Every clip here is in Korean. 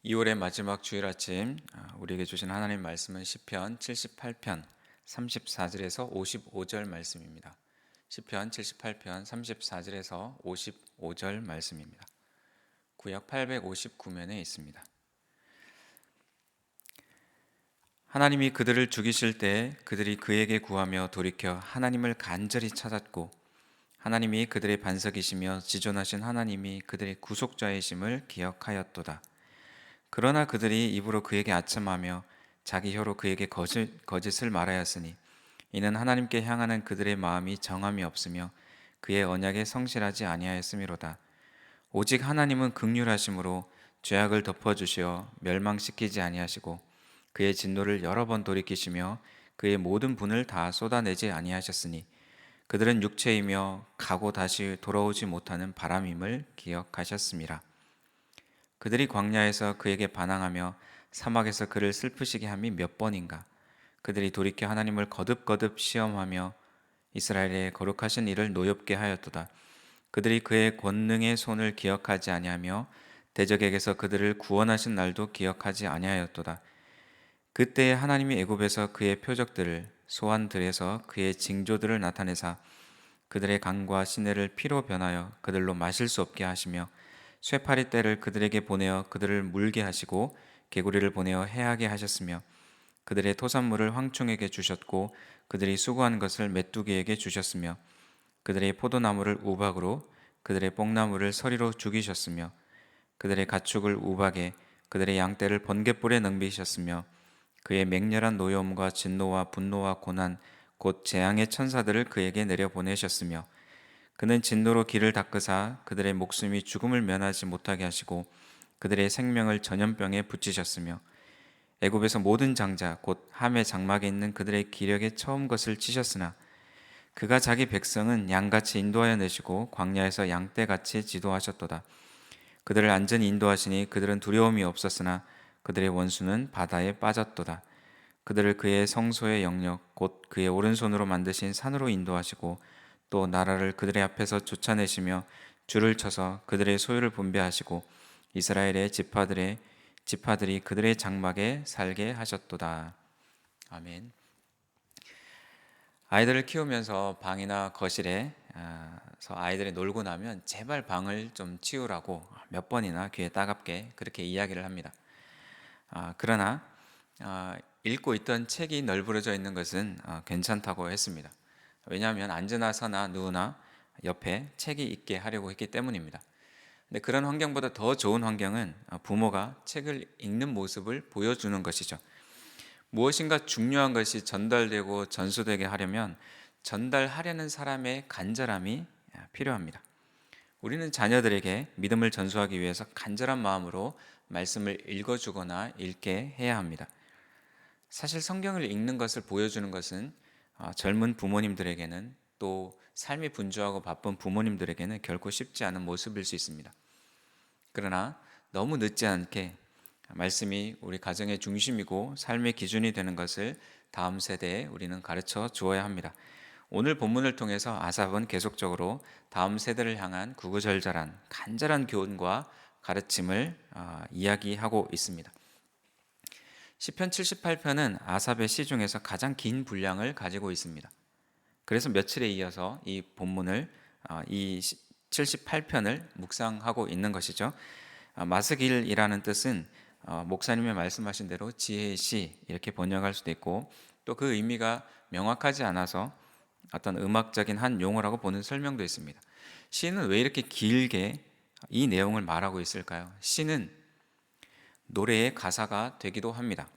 2월의 마지막 주일 아침 우리에게 주신 하나님 말씀은 시편 78편 34절에서 55절 말씀입니다. 시편 78편 34절에서 55절 말씀입니다. 구약 859면에 있습니다. 하나님이 그들을 죽이실 때 그들이 그에게 구하며 돌이켜 하나님을 간절히 찾았고, 하나님이 그들의 반석이시며 지존하신 하나님이 그들의 구속자이심을 기억하였도다. 그러나 그들이 입으로 그에게 아첨하며 자기 혀로 그에게 거짓을 말하였으니 이는 하나님께 향하는 그들의 마음이 정함이 없으며 그의 언약에 성실하지 아니하였음이로다. 오직 하나님은 긍휼하심으로 죄악을 덮어주시어 멸망시키지 아니하시고 그의 진노를 여러 번 돌이키시며 그의 모든 분을 다 쏟아내지 아니하셨으니 그들은 육체이며 가고 다시 돌아오지 못하는 바람임을 기억하셨습니다. 그들이 광야에서 그에게 반항하며 사막에서 그를 슬프시게 함이 몇 번인가. 그들이 돌이켜 하나님을 거듭거듭 시험하며 이스라엘의 거룩하신 이를 노엽게 하였도다. 그들이 그의 권능의 손을 기억하지 아니하며 대적에게서 그들을 구원하신 날도 기억하지 아니하였도다. 그때에 하나님이 애굽에서 그의 표적들을, 소환들에서 그의 징조들을 나타내사 그들의 강과 시내를 피로 변하여 그들로 마실 수 없게 하시며 쇠파리 떼를 그들에게 보내어 그들을 물게 하시고 개구리를 보내어 해하게 하셨으며 그들의 토산물을 황충에게 주셨고 그들이 수고한 것을 메뚜기에게 주셨으며 그들의 포도나무를 우박으로 그들의 뽕나무를 서리로 죽이셨으며 그들의 가축을 우박에 그들의 양떼를 번갯불에 넘기셨으며 그의 맹렬한 노여움과 진노와 분노와 고난 곧 재앙의 천사들을 그에게 내려 보내셨으며 그는 진노로 길을 닦으사 그들의 목숨이 죽음을 면하지 못하게 하시고 그들의 생명을 전염병에 붙이셨으며 애굽에서 모든 장자 곧 함의 장막에 있는 그들의 기력에 처음 것을 치셨으나 그가 자기 백성은 양같이 인도하여 내시고 광야에서 양떼같이 지도하셨도다. 그들을 안전히 인도하시니 그들은 두려움이 없었으나 그들의 원수는 바다에 빠졌도다. 그들을 그의 성소의 영역 곧 그의 오른손으로 만드신 산으로 인도하시고 또 나라를 그들의 앞에서 쫓아내시며 줄을 쳐서 그들의 소유를 분배하시고 이스라엘의 지파들이 그들의 장막에 살게 하셨도다. 아멘. 아이들을 키우면서 방이나 거실에 아이들이 놀고 나면 제발 방을 좀 치우라고 몇 번이나 귀에 따갑게 그렇게 이야기를 합니다. 그러나 읽고 있던 책이 널브러져 있는 것은 괜찮다고 했습니다. 왜냐하면 앉으나 서나 누우나 옆에 책이 있게 하려고 했기 때문입니다. 근데 그런 환경보다 더 좋은 환경은 부모가 책을 읽는 모습을 보여주는 것이죠. 무엇인가 중요한 것이 전달되고 전수되게 하려면 전달하려는 사람의 간절함이 필요합니다. 우리는 자녀들에게 믿음을 전수하기 위해서 간절한 마음으로 말씀을 읽어주거나 읽게 해야 합니다. 사실 성경을 읽는 것을 보여주는 것은 젊은 부모님들에게는 또 삶이 분주하고 바쁜 부모님들에게는 결코 쉽지 않은 모습일 수 있습니다. 그러나 너무 늦지 않게 말씀이 우리 가정의 중심이고 삶의 기준이 되는 것을 다음 세대에 우리는 가르쳐 주어야 합니다. 오늘 본문을 통해서 아삽은 계속적으로 다음 세대를 향한 구구절절한 간절한 교훈과 가르침을 이야기하고 있습니다. 시편 78편은 아삽의 시 중에서 가장 긴 분량을 가지고 있습니다. 그래서 며칠에 이어서 이 본문을 이 78편을 묵상하고 있는 것이죠. 마스길이라는 뜻은 목사님이 말씀하신 대로 지혜의 시 이렇게 번역할 수도 있고 또 그 의미가 명확하지 않아서 어떤 음악적인 한 용어라고 보는 설명도 있습니다. 시는 왜 이렇게 길게 이 내용을 말하고 있을까요? 시는 노래의 가사가 되기도 합니다.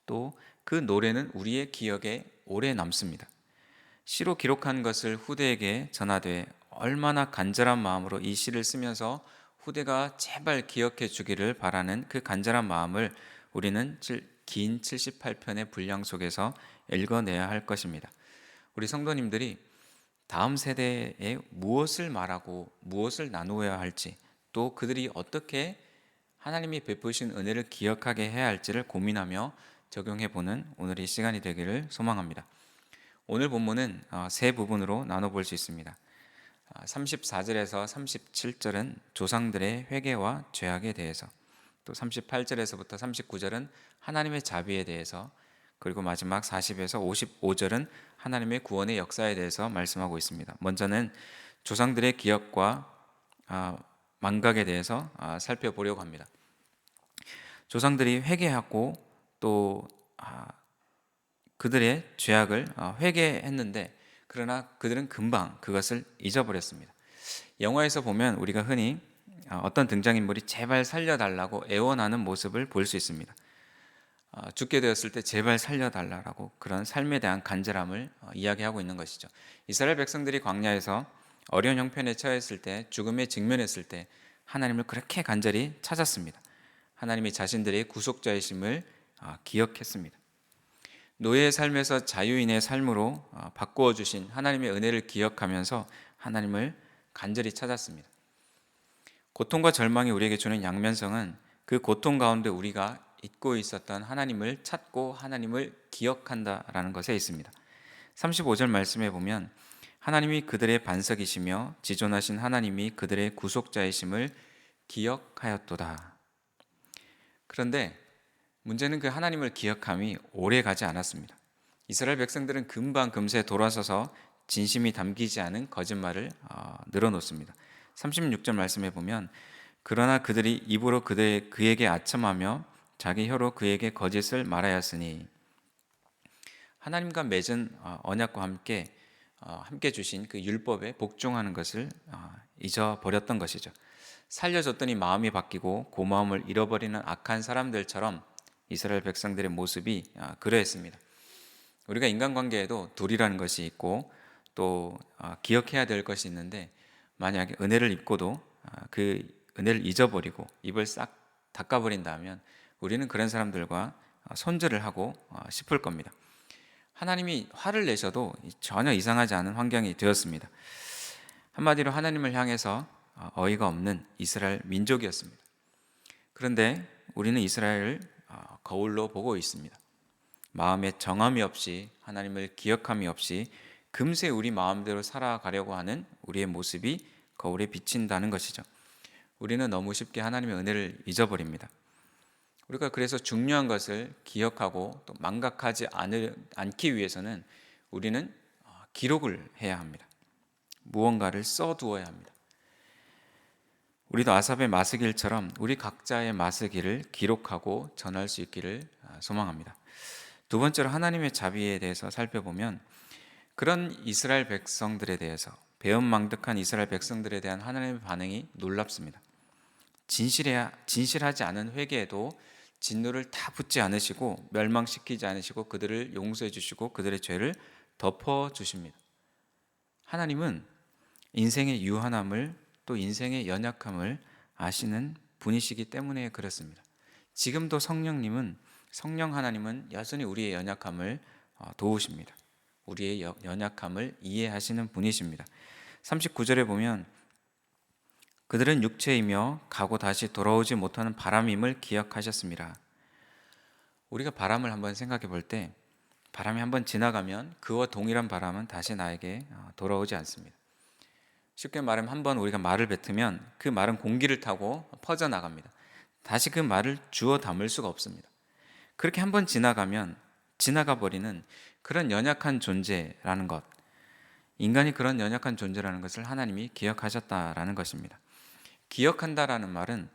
또 그 노래는 우리의 기억에 오래 남습니다. 시로 기록한 것을 후대에게 전하되 얼마나 간절한 마음으로 이 시를 쓰면서 후대가 제발 기억해 주기를 바라는 그 간절한 마음을 우리는 긴 78편의 분량 속에서 읽어내야 할 것입니다. 우리 성도님들이 다음 세대에 무엇을 말하고 무엇을 나누어야 할지 또 그들이 어떻게 하나님이 베푸신 은혜를 기억하게 해야 할지를 고민하며 적용해보는 오늘의 시간이 되기를 소망합니다. 오늘 본문은 세 부분으로 나눠볼 수 있습니다. 34절에서 37절은 조상들의 회개와 죄악에 대해서, 또 38절에서부터 39절은 하나님의 자비에 대해서, 그리고 마지막 40에서 55절은 하나님의 구원의 역사에 대해서 말씀하고 있습니다. 먼저는 조상들의 기억과 망각에 대해서 살펴보려고 합니다. 조상들이 회개하고 또 그들의 죄악을 회개했는데, 그러나 그들은 금방 그것을 잊어버렸습니다. 영화에서 보면 우리가 흔히 어떤 등장인물이 제발 살려달라고 애원하는 모습을 볼 수 있습니다. 죽게 되었을 때 제발 살려달라고 그런 삶에 대한 간절함을 이야기하고 있는 것이죠. 이스라엘 백성들이 광야에서 어려운 형편에 처했을 때, 죽음에 직면했을 때 하나님을 그렇게 간절히 찾았습니다. 하나님이 자신들의 구속자이심을 기억했습니다. 노예의 삶에서 자유인의 삶으로 바꾸어 주신 하나님의 은혜를 기억하면서 하나님을 간절히 찾았습니다. 고통과 절망이 우리에게 주는 양면성은 그 고통 가운데 우리가 잊고 있었던 하나님을 찾고 하나님을 기억한다라는 것에 있습니다. 35절 말씀에 보면 하나님이 그들의 반석이시며 지존하신 하나님이 그들의 구속자이심을 기억하였도다. 그런데 문제는 그 하나님을 기억함이 오래 가지 않았습니다. 이스라엘 백성들은 금방 금세 돌아서서 진심이 담기지 않은 거짓말을 늘어놓습니다. 36절 말씀에 보면 그러나 그들이 입으로 그에게 아첨하며 자기 혀로 그에게 거짓을 말하였으니, 하나님과 맺은 언약과 함께 주신 그 율법에 복종하는 것을 잊어버렸던 것이죠. 살려줬더니 마음이 바뀌고 고마움을 잃어버리는 악한 사람들처럼 이스라엘 백성들의 모습이 그러했습니다. 우리가 인간관계에도 둘이라는 것이 있고 또 기억해야 될 것이 있는데, 만약에 은혜를 입고도 그 은혜를 잊어버리고 입을 싹 닦아버린다면 우리는 그런 사람들과 손절을 하고 싶을 겁니다. 하나님이 화를 내셔도 전혀 이상하지 않은 환경이 되었습니다. 한마디로 하나님을 향해서 어이가 없는 이스라엘 민족이었습니다. 그런데 우리는 이스라엘을 거울로 보고 있습니다. 마음에 정함이 없이, 하나님을 기억함이 없이 금세 우리 마음대로 살아가려고 하는 우리의 모습이 거울에 비친다는 것이죠. 우리는 너무 쉽게 하나님의 은혜를 잊어버립니다. 우리가 그래서 중요한 것을 기억하고 또 망각하지 않기 위해서는 우리는 기록을 해야 합니다. 무언가를 써두어야 합니다. 우리도 아삽의 마스길처럼 우리 각자의 마스길을 기록하고 전할 수 있기를 소망합니다. 두 번째로 하나님의 자비에 대해서 살펴보면, 그런 이스라엘 백성들에 대해서, 배은망덕한 이스라엘 백성들에 대한 하나님의 반응이 놀랍습니다. 진실하지 않은 회개에도 진노를 다 붓지 않으시고 멸망시키지 않으시고 그들을 용서해 주시고 그들의 죄를 덮어 주십니다. 하나님은 인생의 유한함을 또 인생의 연약함을 아시는 분이시기 때문에 그렇습니다. 지금도 성령 하나님은 여전히 우리의 연약함을 도우십니다. 우리의 연약함을 이해하시는 분이십니다. 39절에 보면 그들은 육체이며 가고 다시 돌아오지 못하는 바람임을 기억하셨습니다. 우리가 바람을 한번 생각해 볼 때, 바람이 한번 지나가면 그와 동일한 바람은 다시 나에게 돌아오지 않습니다. 쉽게 말하면 한번 우리가 말을 뱉으면 그 말은 공기를 타고 퍼져나갑니다. 다시 그 말을 주워 담을 수가 없습니다. 그렇게 한번 지나가면 지나가 버리는 그런 연약한 존재라는 것, 인간이 그런 연약한 존재라는 것을 하나님이 기억하셨다라는 것입니다. 기억한다라는 말은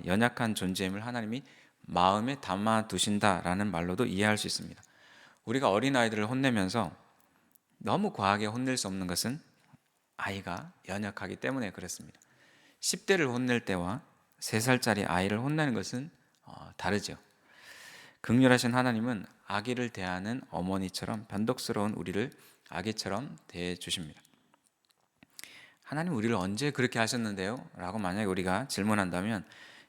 연약한 존재임을 하나님이 마음에 담아 두신다라는 말로도 이해할 수 있습니다. 우리가 어린아이들을 혼내면서 너무 과하게 혼낼 수 없는 것은 아이가 연약하기 때문에 그렇습니다. 10대를 혼낼 때와 3살짜리 아이를 혼내는 것은 다르죠. 긍휼하신 하나님은 아기를 대하는 어머니처럼 변덕스러운 우리를 아기처럼 대해 주십니다. 하나님 우리를 언제 그렇게 하셨는데요? 라고 만약에 우리가 질문한다면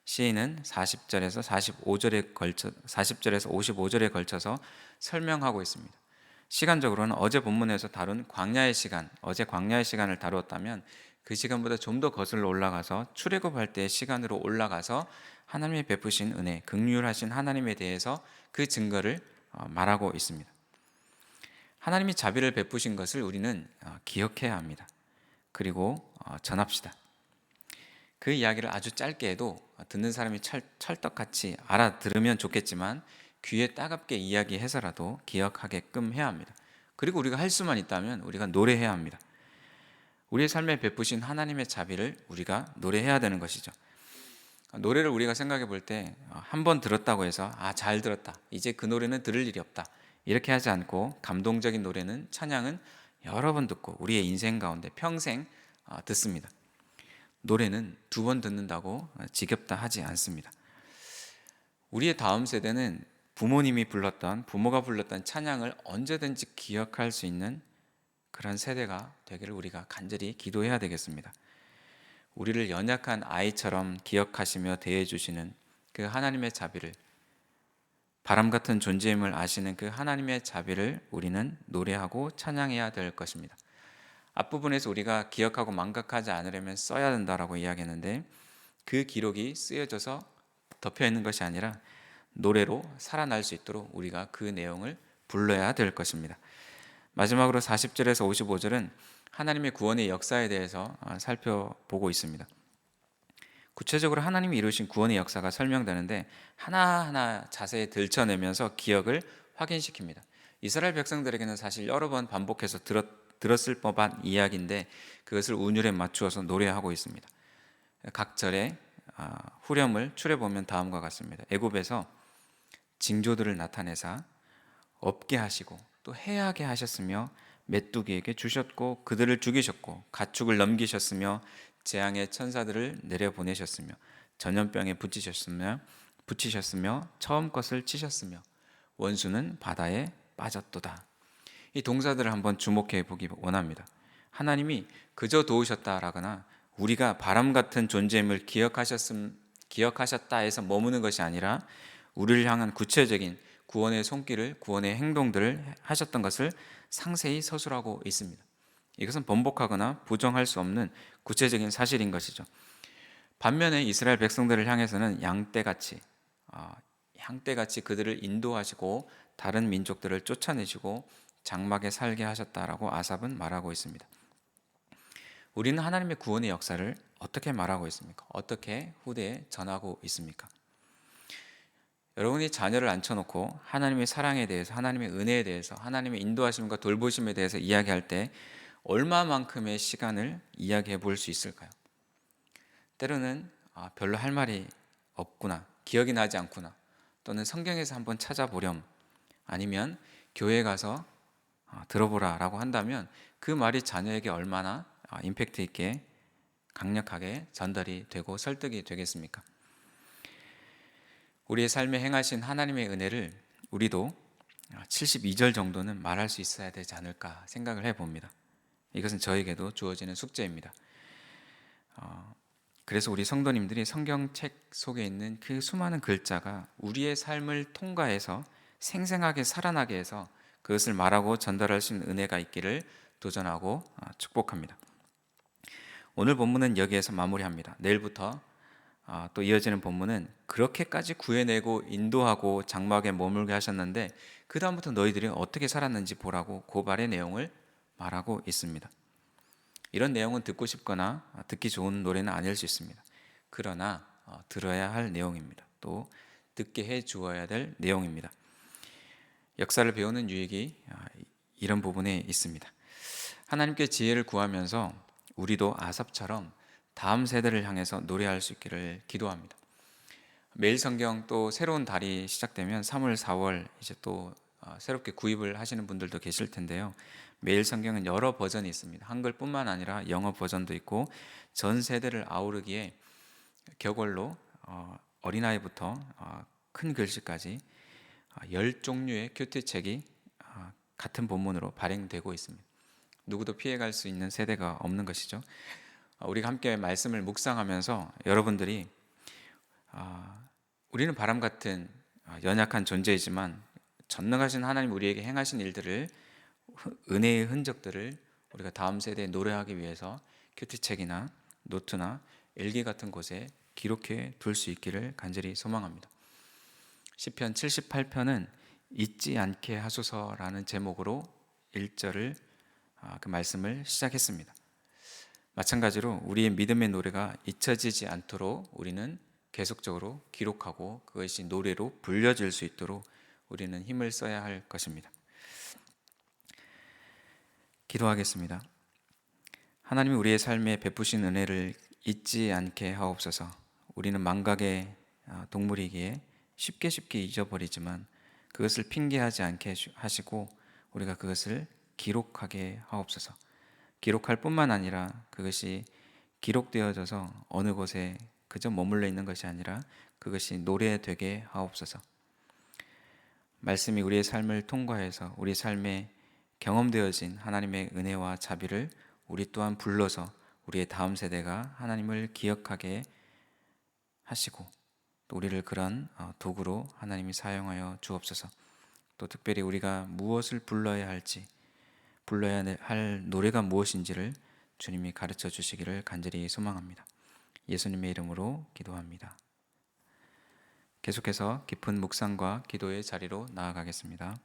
시인은 40절에서 55절에 걸쳐서 설명하고 있습니다. 시간적으로는 어제 본문에서 다룬 광야의 시간, 어제 광야의 시간을 다루었다면 그 시간보다 좀 더 거슬러 올라가서 출애굽할 때의 시간으로 올라가서 하나님의 베푸신 은혜, 긍휼하신 하나님에 대해서 그 증거를 말하고 있습니다. 하나님이 자비를 베푸신 것을 우리는 기억해야 합니다. 그리고 전합시다. 그 이야기를 아주 짧게 해도 듣는 사람이 찰떡같이 알아들으면 좋겠지만 귀에 따갑게 이야기해서라도 기억하게끔 해야 합니다. 그리고 우리가 할 수만 있다면 우리가 노래해야 합니다. 우리의 삶에 베푸신 하나님의 자비를 우리가 노래해야 되는 것이죠. 노래를 우리가 생각해 볼 때 한 번 들었다고 해서 잘 들었다, 이제 그 노래는 들을 일이 없다, 이렇게 하지 않고 감동적인 노래는, 찬양은 여러 번 듣고 우리의 인생 가운데 평생 듣습니다. 노래는 두 번 듣는다고 지겹다 하지 않습니다. 우리의 다음 세대는 부모가 불렀던 찬양을 언제든지 기억할 수 있는 그런 세대가 되기를 우리가 간절히 기도해야 되겠습니다. 우리를 연약한 아이처럼 기억하시며 대해주시는 그 하나님의 자비를, 바람 같은 존재임을 아시는 그 하나님의 자비를 우리는 노래하고 찬양해야 될 것입니다. 앞부분에서 우리가 기억하고 망각하지 않으려면 써야 된다라고 이야기했는데, 그 기록이 쓰여져서 덮여 있는 것이 아니라 노래로 살아날 수 있도록 우리가 그 내용을 불러야 될 것입니다. 마지막으로 40절에서 55절은 하나님의 구원의 역사에 대해서 살펴보고 있습니다. 구체적으로 하나님이 이루신 구원의 역사가 설명되는데 하나하나 자세히 들춰내면서 기억을 확인시킵니다. 이스라엘 백성들에게는 사실 여러 번 반복해서 들었을 법한 이야기인데 그것을 운율에 맞추어서 노래하고 있습니다. 각 절의 후렴을 추려보면 다음과 같습니다. 애굽에서 징조들을 나타내사 없게 하시고 또 해하게 하셨으며 메뚜기에게 주셨고 그들을 죽이셨고 가축을 넘기셨으며 재앙의 천사들을 내려보내셨으며 전염병에 붙이셨으며 처음 것을 치셨으며 원수는 바다에 빠졌도다. 이 동사들을 한번 주목해 보기 원합니다. 하나님이 그저 도우셨다라거나 우리가 바람 같은 존재임을 기억하셨다 해서 머무는 것이 아니라 우리를 향한 구체적인 구원의 손길을, 구원의 행동들을 하셨던 것을 상세히 서술하고 있습니다. 이것은 번복하거나 부정할 수 없는 구체적인 사실인 것이죠. 반면에 이스라엘 백성들을 향해서는 양떼같이 그들을 인도하시고 다른 민족들을 쫓아내시고 장막에 살게 하셨다라고 아삽은 말하고 있습니다. 우리는 하나님의 구원의 역사를 어떻게 말하고 있습니까? 어떻게 후대에 전하고 있습니까? 여러분이 자녀를 앉혀놓고 하나님의 사랑에 대해서, 하나님의 은혜에 대해서, 하나님의 인도하심과 돌보심에 대해서 이야기할 때 얼마만큼의 시간을 이야기해 볼 수 있을까요? 때로는 별로 할 말이 없구나, 기억이 나지 않구나, 또는 성경에서 한번 찾아보렴, 아니면 교회 가서 들어보라 라고 한다면 그 말이 자녀에게 얼마나 임팩트 있게 강력하게 전달이 되고 설득이 되겠습니까? 우리의 삶에 행하신 하나님의 은혜를 우리도 72절 정도는 말할 수 있어야 되지 않을까 생각을 해봅니다. 이것은 저에게도 주어지는 숙제입니다. 그래서 우리 성도님들이 성경책 속에 있는 그 수많은 글자가 우리의 삶을 통과해서 생생하게 살아나게 해서 그것을 말하고 전달할 수 있는 은혜가 있기를 도전하고 축복합니다. 오늘 본문은 여기에서 마무리합니다. 내일부터 또 이어지는 본문은 그렇게까지 구해내고 인도하고 장막에 머물게 하셨는데 그 다음부터 너희들이 어떻게 살았는지 보라고 고발의 내용을 말하고 있습니다. 이런 내용은 듣고 싶거나 듣기 좋은 노래는 아닐 수 있습니다. 그러나 들어야 할 내용입니다. 또 듣게 해 주어야 될 내용입니다. 역사를 배우는 유익이 이런 부분에 있습니다. 하나님께 지혜를 구하면서 우리도 아삽처럼 다음 세대를 향해서 노래할 수 있기를 기도합니다. 매일 성경 또 새로운 달이 시작되면 3월, 4월 이제 또 새롭게 구입을 하시는 분들도 계실 텐데요. 매일 성경은 여러 버전이 있습니다. 한글뿐만 아니라 영어 버전도 있고 전 세대를 아우르기에 격월로 어린아이부터 큰 글씨까지 10종류의 큐티책이 같은 본문으로 발행되고 있습니다. 누구도 피해갈 수 있는 세대가 없는 것이죠. 우리가 함께 말씀을 묵상하면서 여러분들이 우리는 바람 같은 연약한 존재이지만 전능하신 하나님 우리에게 행하신 일들을, 은혜의 흔적들을 우리가 다음 세대에 노래하기 위해서 큐티책이나 노트나 일기 같은 곳에 기록해 둘 수 있기를 간절히 소망합니다. 시편 78편은 잊지 않게 하소서라는 제목으로 1절을 그 말씀을 시작했습니다. 마찬가지로 우리의 믿음의 노래가 잊혀지지 않도록 우리는 계속적으로 기록하고 그것이 노래로 불려질 수 있도록 우리는 힘을 써야 할 것입니다. 기도하겠습니다. 하나님이 우리의 삶에 베푸신 은혜를 잊지 않게 하옵소서. 우리는 망각의 동물이기에 쉽게 잊어버리지만 그것을 핑계하지 않게 하시고 우리가 그것을 기록하게 하옵소서. 기록할 뿐만 아니라 그것이 기록되어져서 어느 곳에 그저 머물러 있는 것이 아니라 그것이 노래되게 하옵소서. 말씀이 우리의 삶을 통과해서 우리 삶에 경험되어진 하나님의 은혜와 자비를 우리 또한 불러서 우리의 다음 세대가 하나님을 기억하게 하시고 또 우리를 그런 도구로 하나님이 사용하여 주옵소서. 또 특별히 우리가 무엇을 불러야 할지, 불러야 할 노래가 무엇인지를 주님이 가르쳐 주시기를 간절히 소망합니다. 예수님의 이름으로 기도합니다. 계속해서 깊은 묵상과 기도의 자리로 나아가겠습니다.